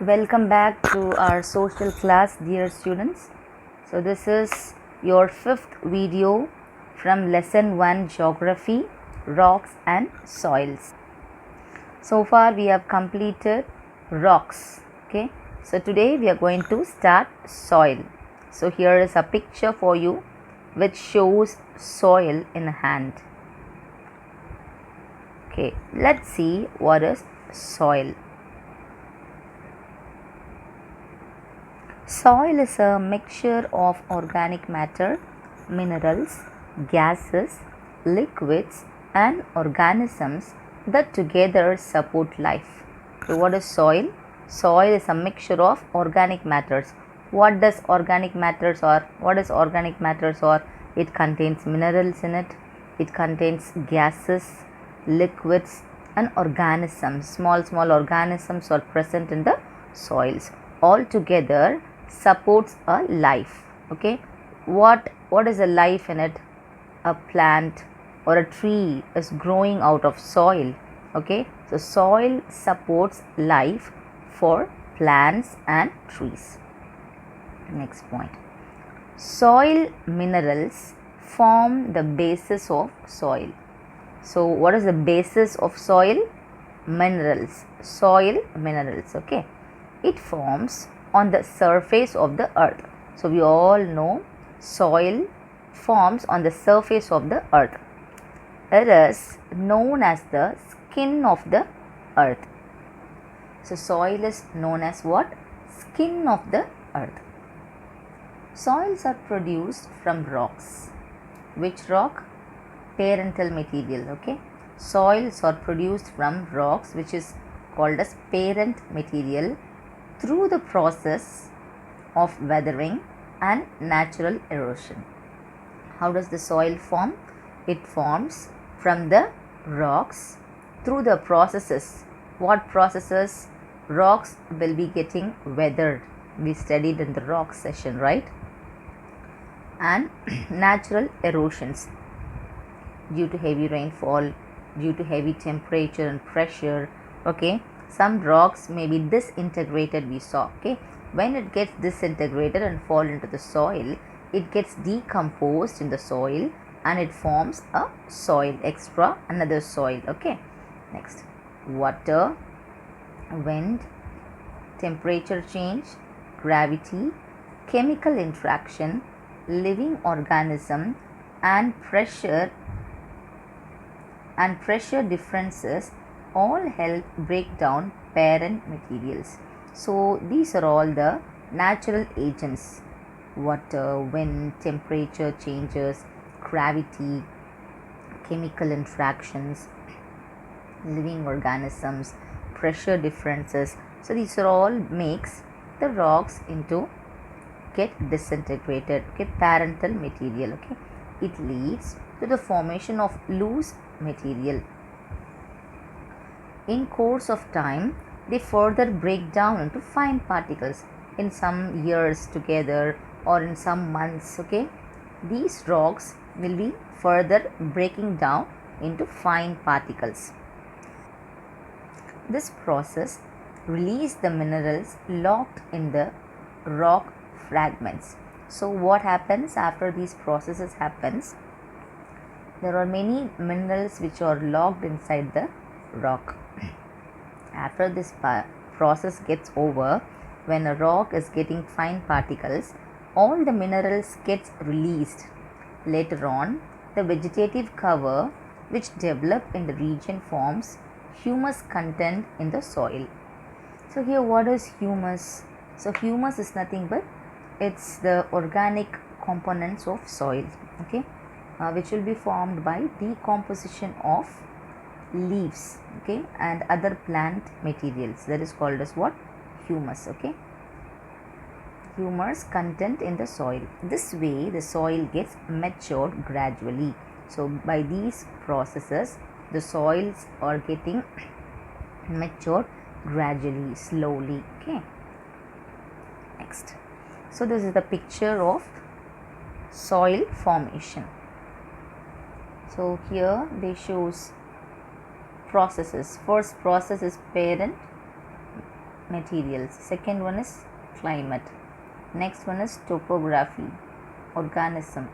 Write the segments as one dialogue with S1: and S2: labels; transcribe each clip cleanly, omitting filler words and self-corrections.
S1: Welcome back to our social class, dear students. So this is your fifth video from lesson 1 geography, rocks and soils. So far we have completed rocks. Okay, so today we are going to start soil. So here is a picture for you which shows soil in hand. Okay, let's see what is soil. Soil is a mixture of organic matter, minerals, gases, liquids and organisms that together support life. So what is soil? Soil is a mixture of organic matters. What does organic matters or what is organic matters or? It contains minerals in it, it contains gases, liquids and organisms. Small organisms are present in the soils. All together supports a life. Okay, what is a life in it? A plant or a tree is growing out of soil. Okay, so soil supports life for plants and trees. Next point, soil minerals form the basis of soil. So what is the basis of soil? Minerals. Soil minerals. Okay, it forms on the surface of the earth. So we all know soil forms on the surface of the earth. It is known as the skin of the earth. So soil is known as what? Skin of the earth. Soils are produced from rocks. Which rock? Parental material. Okay, soils are produced from rocks which is called as parent material through the process of weathering and natural erosion. How does the soil form? It forms from the rocks through the processes. What processes? Rocks will be getting weathered. We studied in the rock session, right? And natural erosions due to heavy rainfall, due to heavy temperature and pressure. Okay, some rocks may be disintegrated, we saw. Okay, when it gets disintegrated and fall into the soil, it gets decomposed in the soil and it forms a soil, extra another soil. Okay, next, water, wind, temperature change, gravity, chemical interaction, living organism and pressure differences all help break down parent materials. So these are all the natural agents: water, wind, temperature changes, gravity, chemical interactions, living organisms, pressure differences. So these are all makes the rocks into get disintegrated. Okay, parental material. Okay, it leads to the formation of loose material. In course of time, they further break down into fine particles in some years together or in some months. Okay, these rocks will be further breaking down into fine particles. This process releases the minerals locked in the rock fragments. So what happens after these processes happens? There are many minerals which are locked inside the rock. After this process gets over, when a rock is getting fine particles, all the minerals gets released. Later on, the vegetative cover which develop in the region forms humus content in the soil. So here what is humus? So humus is nothing but it's the organic components of soil. Okay, which will be formed by decomposition of leaves, okay, and other plant materials. That is called as what? Humus. Okay, humus content in the soil. This way the soil gets matured gradually. So by these processes the soils are getting matured gradually, slowly. Okay, next, so this is the picture of soil formation. So here they shows processes. First process is parent materials. Second one is climate. Next one is topography, organism.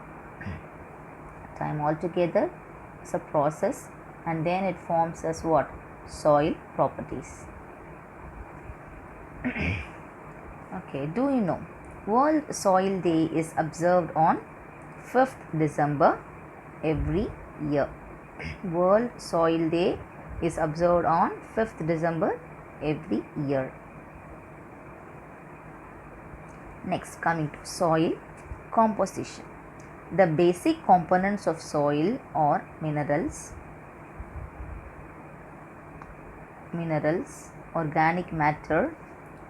S1: Time altogether it's a process, and then it forms as what? Soil properties. Okay, do you know World Soil Day is observed on 5th December every year. World Soil Day is observed on 5th December every year. Next, coming to soil composition. The basic components of soil are minerals, organic matter,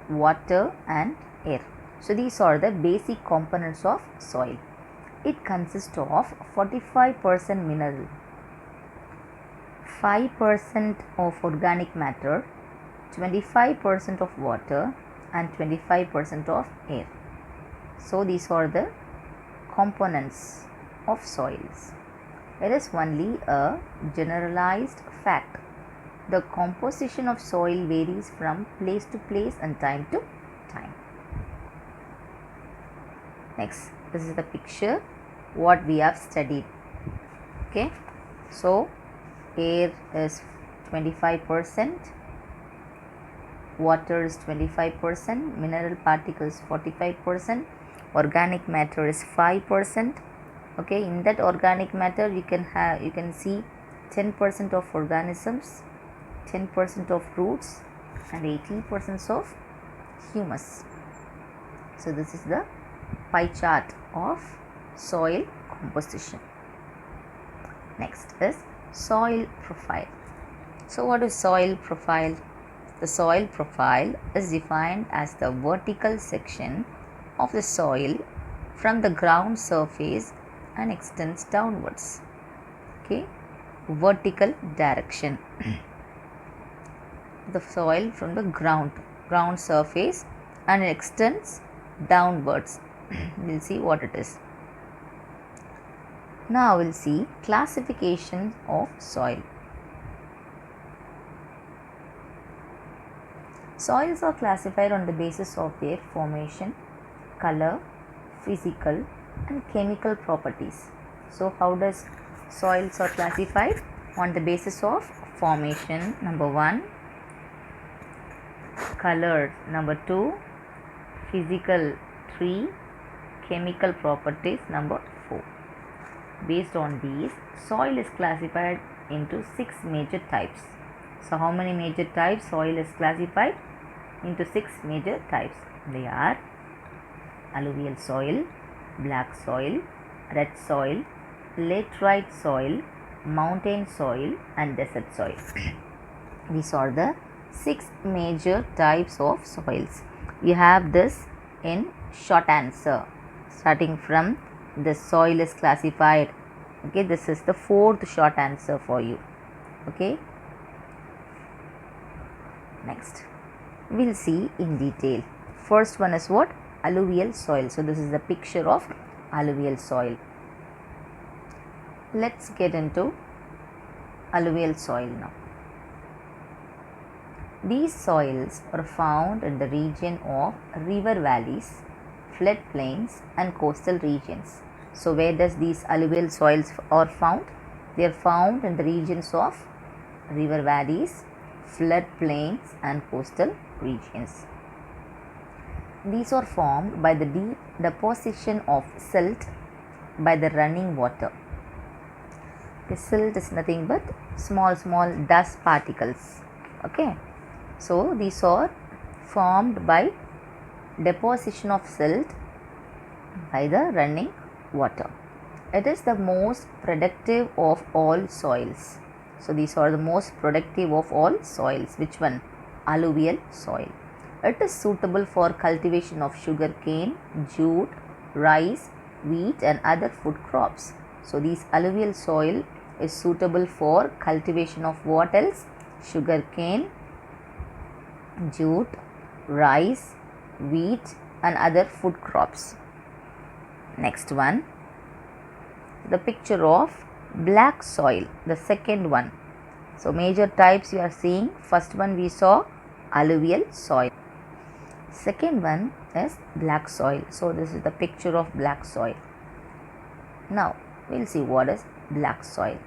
S1: water and air. So these are the basic components of soil. It consists of 45% mineral, 5% of organic matter, 25% of water and 25% of air. So these are the components of soils. It is only a generalized fact. The composition of soil varies from place to place and time to time. Next, this is the picture what we have studied. Okay, so air is 25%, water is 25%, mineral particles 45%, organic matter is 5%. Okay, in that organic matter you can see 10% of organisms, 10% of roots and 80% of humus. So this is the pie chart of soil composition. Next is soil profile. So what is soil profile? The soil profile is defined as the vertical section of the soil from the ground surface and extends downwards. Okay, vertical direction. The soil from the ground surface and extends downwards. We'll see what it is. Now we'll see classification of soil. Soils are classified on the basis of their formation, color, physical and chemical properties. So how does soils are classified? On the basis of formation, number 1, color, number 2, physical, 3, chemical properties, number 4. Based on these, soil is classified into 6 major types. So how many major types soil is classified? Into 6 major types. They are alluvial soil, black soil, red soil, laterite soil, mountain soil and desert soil. These are the 6 major types of soils. You have this in short answer. Starting from the soil is classified. Okay, this is the 4th short answer for you. Okay. Next, we'll see in detail. First one is what? Alluvial soil. So this is the picture of alluvial soil. Let's get into alluvial soil now. These soils are found in the region of river valleys, floodplains and coastal regions. So where does these alluvial soils are found? They are found in the regions of river valleys, floodplains and coastal regions. These are formed by the deep deposition of silt by the running water. The silt is nothing but small dust particles. Okay, so these are formed by deposition of silt by the running water. It is the most productive of all soils. So these are the most productive of all soils. Which one? Alluvial soil. It is suitable for cultivation of sugarcane, jute, rice, wheat and other food crops. So this alluvial soil is suitable for cultivation of what else? Sugarcane, jute, rice, wheat and other food crops. Next one, the picture of black soil, the second one. So major types you are seeing. First one we saw alluvial soil. Second one is black soil. So this is the picture of black soil. Now we'll see what is black soil.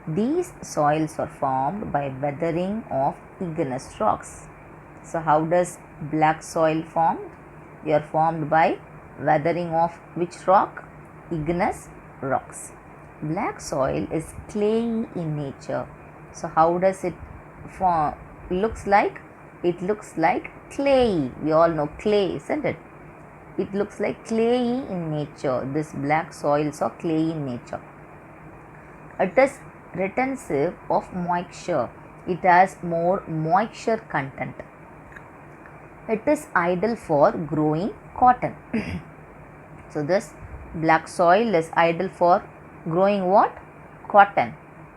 S1: These soils are formed by weathering of igneous rocks. So how does black soil formed? They are formed by weathering of which rock? Igneous rocks. Black soil is clayey in nature. So how does it form? Looks like? It looks like clayey. We all know clay, isn't it? It looks like clayey in nature. This black soils are clayey in nature. It is retentive of moisture. It has more moisture content. It is ideal for growing cotton. So this black soil is ideal for growing what? Cotton.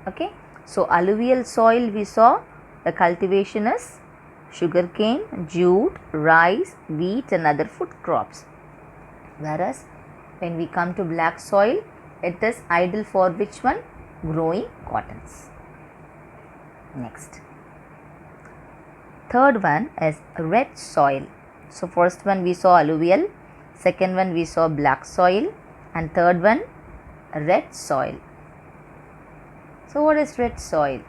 S1: Okay. So alluvial soil, we saw the cultivation is sugarcane, jute, rice, wheat and other food crops. Whereas when we come to black soil, it is ideal for which one? Growing cottons. Next. Third one is red soil. So first one we saw alluvial, second one we saw black soil, and third one red soil. So what is red soil?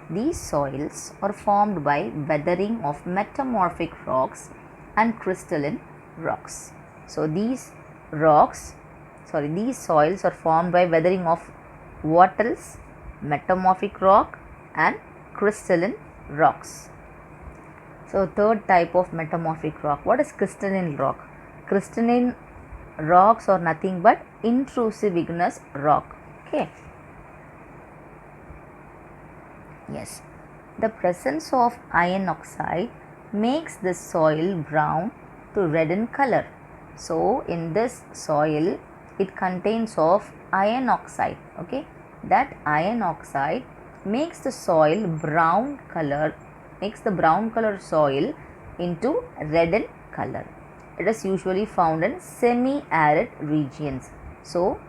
S1: These soils are formed by weathering of metamorphic rocks and crystalline rocks. So these soils are formed by weathering of what else? Metamorphic rock and crystalline rocks. So third type of metamorphic rock. What is crystalline rock? Crystalline rocks are nothing but intrusive igneous rock. Okay. Yes. The presence of iron oxide makes the soil brown to red in color. So in this soil it contains of iron oxide. Okay. That iron oxide makes the soil brown color, makes the brown color soil into red in color. It is usually found in semi-arid regions. So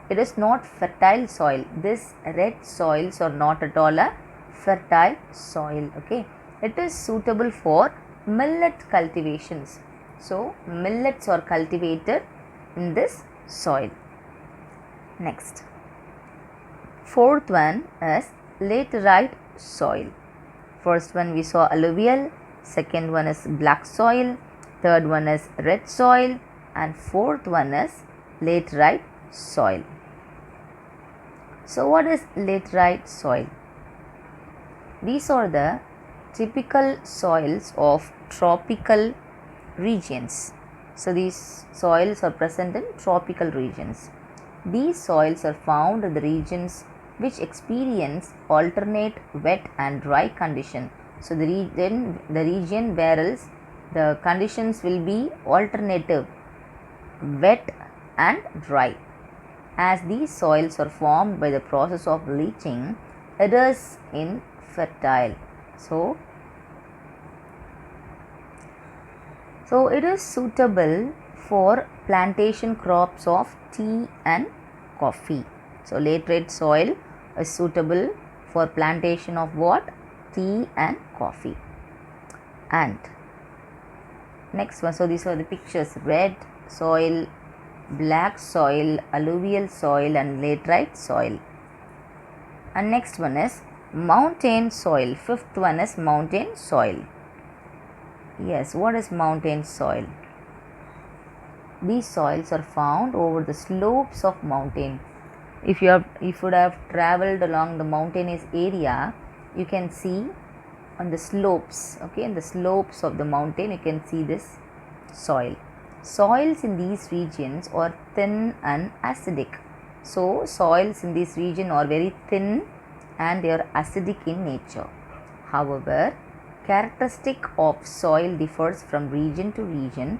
S1: it is not fertile soil. This red soils are not at all a fertile soil. Okay. It is suitable for millet cultivations. So millets are cultivated in this soil. Next. Fourth one is laterite soil. First one we saw alluvial, second one is black soil, third one is red soil, and fourth one is laterite soil. So what is laterite soil? These are the typical soils of tropical regions. So these soils are present in tropical regions. These soils are found in the regions which experience alternate wet and dry condition. So the region where else the conditions will be alternative, wet and dry. As these soils are formed by the process of leaching, it is infertile. So it is suitable for plantation crops of tea and coffee. So laterite soil is suitable for plantation of what? Tea and coffee. And next one, so these are the pictures: red soil, black soil, alluvial soil and laterite soil. And next one is mountain soil. Fifth one is mountain soil. Yes, what is mountain soil? These soils are found over the slopes of mountain. If you would have traveled along the mountainous area, you can see on the slopes, okay, in the slopes of the mountain you can see this soil. Soils in these regions are thin and acidic. So soils in this region are very thin and they are acidic in nature. However, characteristic of soil differs from region to region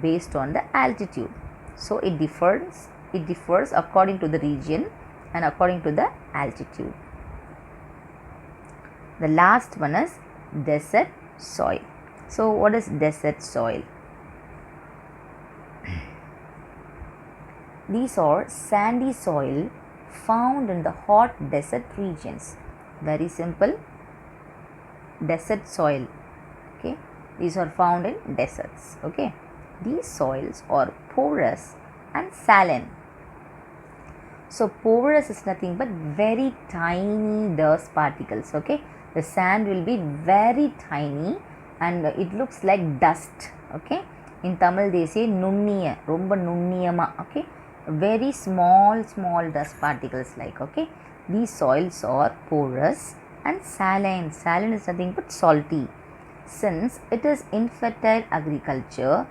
S1: based on the altitude. So it differs according to the region and according to the altitude. The last one is desert soil. So what is desert soil? These are sandy soil found in the hot desert regions. Very simple. Desert soil. Okay. These are found in deserts. Okay, these soils are porous and saline. So porous is nothing but very tiny dust particles. Okay, the sand will be very tiny and it looks like dust. Okay, in Tamil they say nunniya, romba nunniyama. Okay, very small dust particles like. Okay, these soils are porous and saline. Saline is nothing but salty. Since it is infertile, agriculture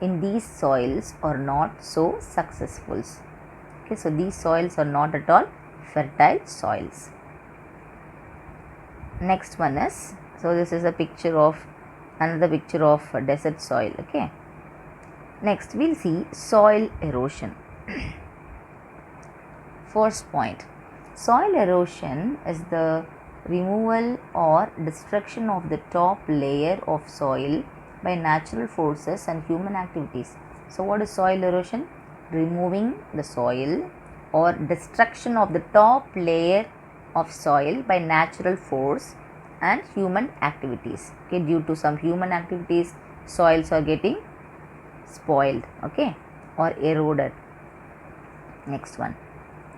S1: in these soils are not so successful. Okay, so these soils are not at all fertile soils. Next one is, so this is a picture of another picture of desert soil. Okay, next we'll see soil erosion. First point, soil erosion is the removal or destruction of the top layer of soil by natural forces and human activities. So what is soil erosion? Removing the soil or destruction of the top layer of soil by natural force and human activities. Okay, due to some human activities, soils are getting spoiled, okay, or eroded. Next one,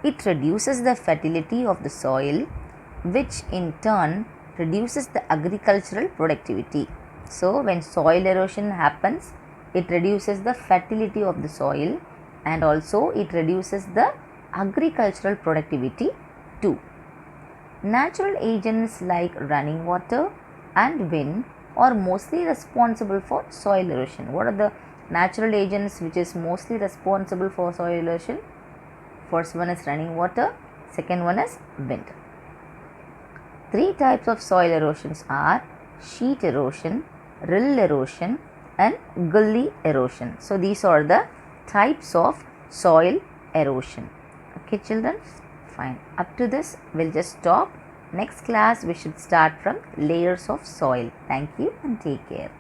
S1: it reduces the fertility of the soil, which in turn reduces the agricultural productivity. So when soil erosion happens, it reduces the fertility of the soil and also it reduces the agricultural productivity too. Natural agents like running water and wind are mostly responsible for soil erosion. What are the natural agents which is mostly responsible for soil erosion? First one is running water, second one is wind. Three types of soil erosions are sheet erosion, rill erosion and gully erosion. So these are the types of soil erosion. Okay children, fine. Up to this we'll just stop. Next class we should start from layers of soil. Thank you and take care.